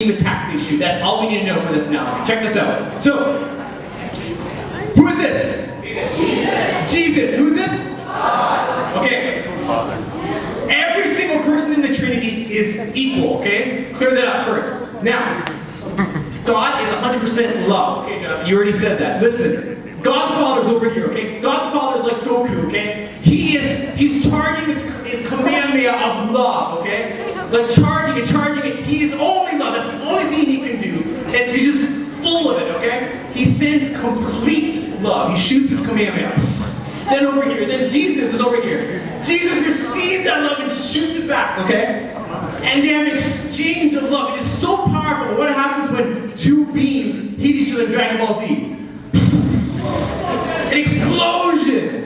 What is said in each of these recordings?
attack the issue. That's all we need to know for this analogy. Check this out. So, who is this? Jesus. Who is this? Okay. Every single person in the Trinity is equal, okay? Clear that up first. Now, God is 100% love. Okay, John, you already said that. Listen, God the Father's over here, okay? God the Father is like Goku, okay? He's charging his Kamehameha of love, okay? Like charging it. He is only love. That's the only thing he can do. He's just full of it, okay? He sends complete love. He shoots his Kamehameha. Then over here, then Jesus is over here. Jesus receives that love and shoots it back, okay? And they have an exchange of love. It is so powerful. What happens when two beams hit each other in Dragon Ball Z? An explosion!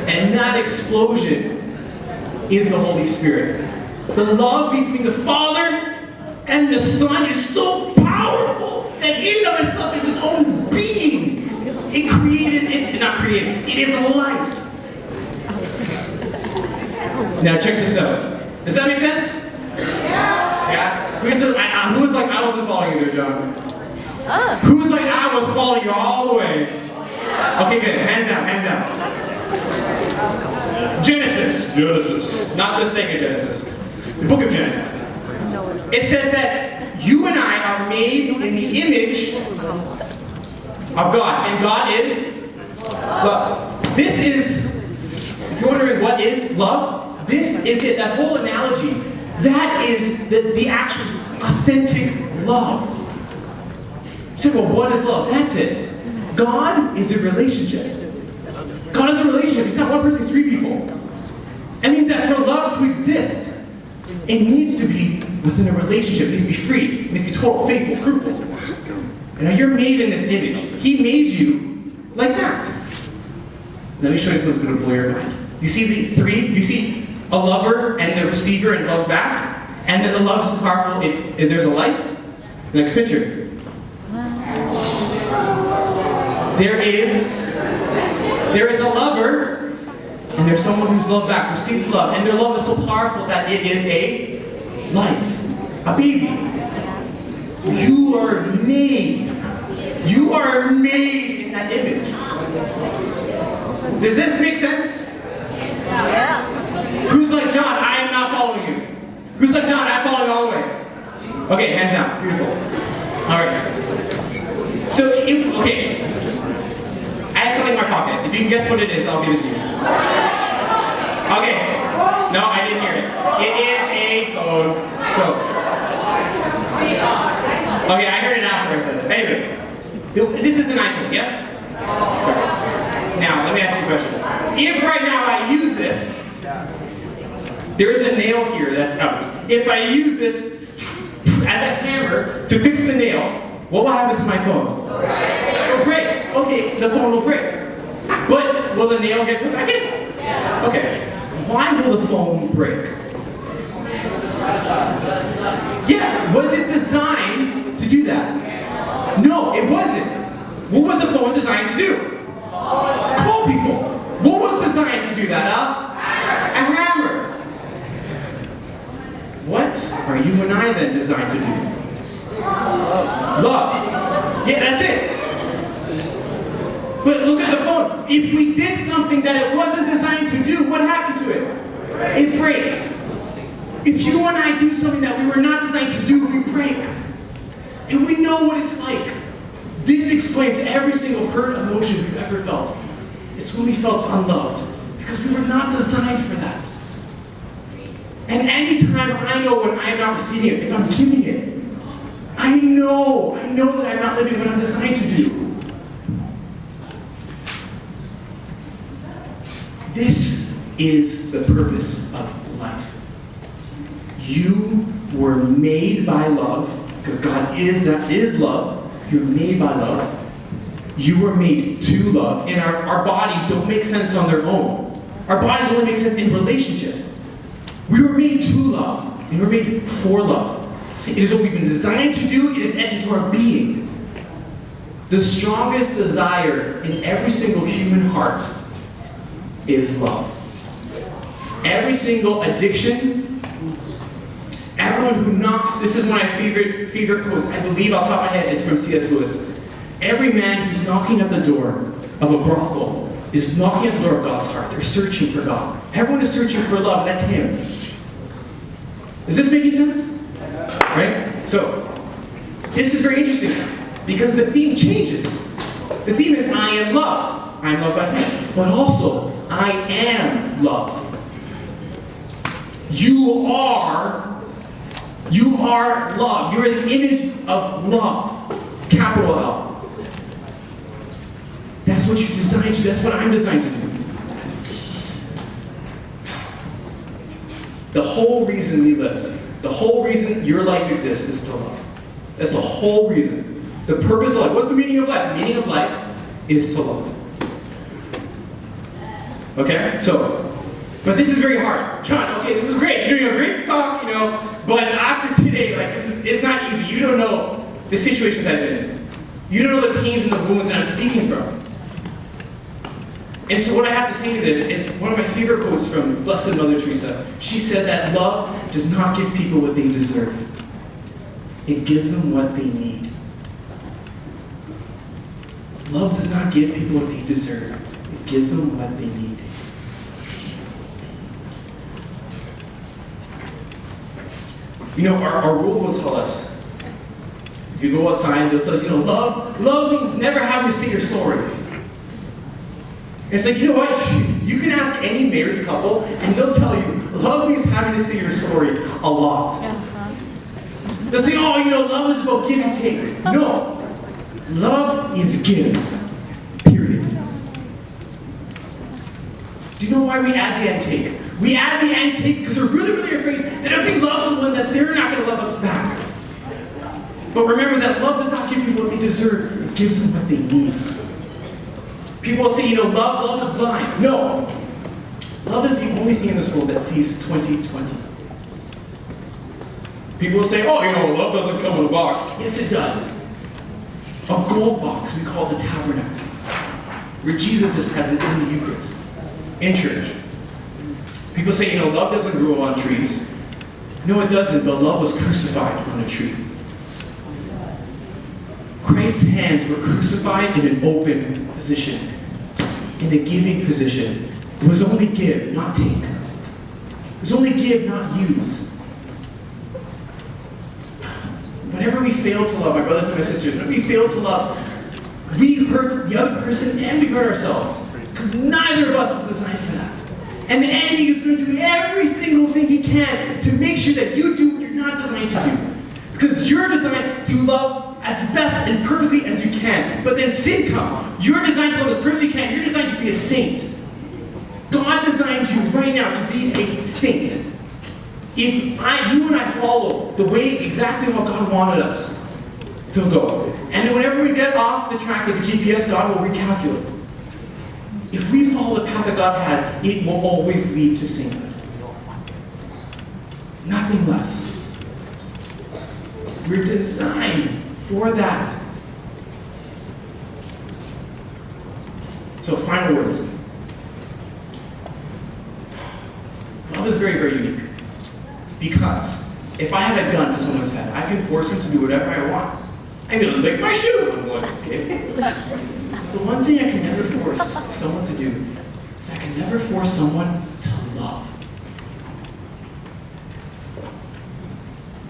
And that explosion is the Holy Spirit. The love between the Father and the Son is so powerful that in and of itself is its own being. It is life. Now check this out. Does that make sense? Yeah? Who was like, I wasn't following you there, John? Who was like, I was following you all the way? Okay, good. Hands down. Genesis. Not the Sega Genesis. The book of Genesis. It says that you and I are made in the image of God. And God is love. This is, if you're wondering what is love, this is it. That whole analogy, that is the actual authentic love. So, well, what is love? That's it. God is a relationship. God is a relationship. He's not one person, he's three people. That means that for love to exist, it needs to be within a relationship. It needs to be free. It needs to be total, faithful, fruitful. And now you're made in this image. He made you like that. Let me show you something that's going to blow your mind. You see the three? You see a lover and the receiver and loves back? And then the love is so powerful, if there's a light. Next picture. There is a lover, and there's someone who's loved back, receives love, and their love is so powerful that it is a life, a baby. You are made in that image. Does this make sense? Yeah. Who's like, John, I am not following you? Who's like, John, I'm following all the way? Okay, hands down. Beautiful. All right. So, okay. I have something in my pocket. If you can guess what it is, I'll give it to you. Okay. No, I didn't hear it. It is a phone. So. Okay, I heard it after I said it. Anyways, this is an iPhone, yes? Now, let me ask you a question. If right now I use this, there is a nail here that's out. If I use this as a hammer to fix the nail, what will happen to my phone? It'll break. Okay, the phone will break. But will the nail get put back in? Okay. Why will the phone break? Yeah, was it designed to do that? No, it wasn't. What was the phone designed to do? Call people. What was designed to do that? A hammer. What are you and I then designed to do? Love. Yeah, that's it. But look at the phone. If we did something that it wasn't designed to do, what happened to it? It breaks. If you and I do something that we were not designed to do, we break. And we know what it's like. This explains every single hurt emotion we've ever felt. It's when we felt unloved. Because we were not designed for that. And anytime I know when I am not receiving it, if I'm giving it, I know that I'm not living what I'm designed to do. This is the purpose of life. You were made by love, because God is love. You're made by love. You were made to love, and our bodies don't make sense on their own. Our bodies only make sense in relationship. We were made to love, and we were made for love. It is what we've been designed to do. It is etched into our being. The strongest desire in every single human heart is love. Every single addiction, Everyone who knocks, this is one of my favorite quotes, I believe off the top of my head, it's from C.S. Lewis. Every man who's knocking at the door of a brothel is knocking at the door of God's heart. They're searching for God. Everyone is searching for love. That's Him. Is this making sense? Right? So, this is very interesting because the theme changes. The theme is I am loved. I am loved by Him. But also, I am loved. You are love. You are the image of love. Capital L. That's what you're designed to do. That's what I'm designed to do. The whole reason we live, the whole reason your life exists is to love. That's the whole reason. The purpose of life. What's the meaning of life? The meaning of life is to love. Okay? So, but this is very hard. John, okay, this is great. You're doing a great talk, but after today, it's not easy. You don't know the situations I've been in. You don't know the pains and the wounds that I'm speaking from. And so what I have to say to this is one of my favorite quotes from Blessed Mother Teresa. She said that love does not give people what they deserve. It gives them what they need. Love does not give people what they deserve. It gives them what they need. Our world will tell us, if you go outside, they'll tell us, love means never having to say you're sorry. It's like, you know what? You can ask any married couple, and they'll tell you, love means having to say you're sorry a lot. They'll say, love is about give and take. No. Love is give. Period. Do you know why we add the and take? We add the and take because we're really, really afraid that if we love someone, that they're not going to love us back. But remember that love does not give people what they deserve. It gives them what they need. People will say, love is blind. No. Love is the only thing in this world that sees 2020. People will say, love doesn't come in a box. Yes, it does. A gold box we call the tabernacle, where Jesus is present in the Eucharist, in church. People say, love doesn't grow on trees. No, it doesn't, but love was crucified on a tree. Christ's hands were crucified in an open position, in a giving position. It was only give, not take. It was only give, not use. Whenever we fail to love, my brothers and my sisters, whenever we fail to love, we hurt the other person and we hurt ourselves. Because neither of us is designed for that. And the enemy is going to do every single thing he can to make sure that you do what you're not designed to do. Because you're designed to love as best and perfectly as you can. But then sin comes. You're designed to love as perfectly as you can. You're designed to be a saint. God designed you right now to be a saint. If you and I follow the way exactly how God wanted us to go, and then whenever we get off the track of the GPS, God will recalculate. If we follow the path that God has, it will always lead to sainthood. Nothing less. We're designed for that. So, final words. Love is very, very unique. Because if I had a gun to someone's head, I can force him to do whatever I want. I'm going to lick my shoe. I'm like, okay. The one thing I can never force someone to do is I can never force someone to love.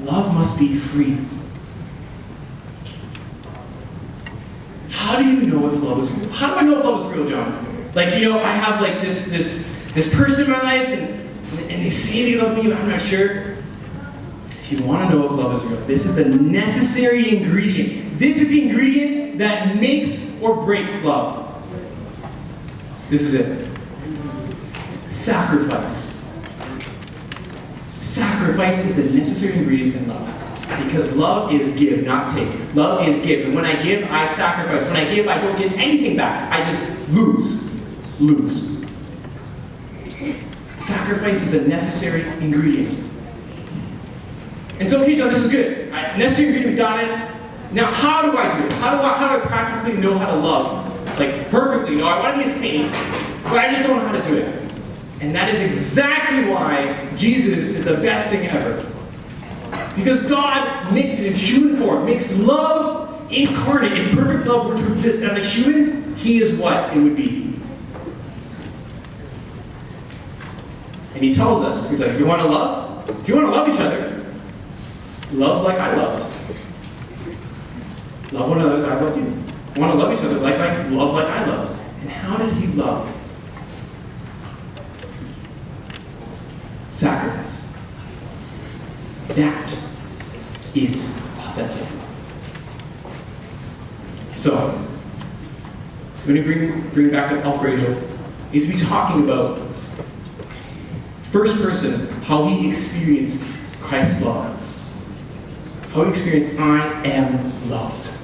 Love must be free. How do you know if love is real? How do I know if love is real, John? I have this person in my life, and they say they love me, but I'm not sure. If you want to know if love is real, this is the necessary ingredient. This is the ingredient that makes or breaks love. This is it. Sacrifice. Sacrifice is the necessary ingredient in love. Because love is give, not take. Love is give. And when I give, I sacrifice. When I give, I don't get anything back. I just lose. Sacrifice is a necessary ingredient. And so, okay, John, this is good. Necessary ingredient, we got it. Now, how do I do it? How do I practically know how to love? Perfectly. I want to be a saint, but I just don't know how to do it. And that is exactly why Jesus is the best thing ever. Because God makes it in human form, makes love incarnate. If perfect love were to exist as a human, he is what it would be. And he tells us, he's like, if you want to love each other, love like I loved. Love one another as I loved you. You want to love each other love like I loved. And how did he love? Sacrifice. That is authentic love. So, I'm going to bring back up Alfredo. He's going to be talking about first person, how he experienced Christ's love. How he experienced, I am loved.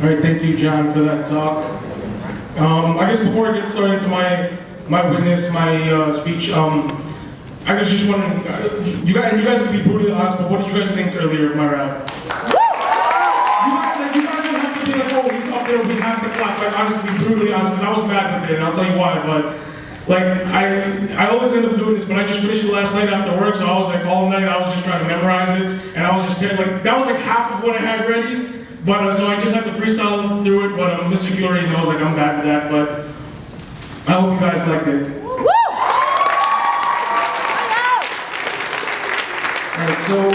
All right, thank you, John, for that talk. I guess before I get started into my witness, my speech, I was just wondering, you guys can be brutally honest, but what did you guys think earlier of my rap? You guys don't have to be like, oh, he's up there, we have to clap. Like, honestly, be brutally honest, because I was mad with it, and I'll tell you why. But like, I always end up doing this, but I just finished it last night after work, so I was like, all night I was just trying to memorize it, and I was just like, that was like half of what I had ready. But so I just had to freestyle through it. But Mr. Q already knows, like, I'm bad with that. But I hope you guys liked it. Alright, so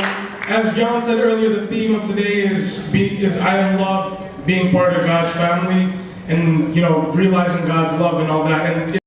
as John said earlier, the theme of today is I am loved, being part of God's family, and realizing God's love and all that. And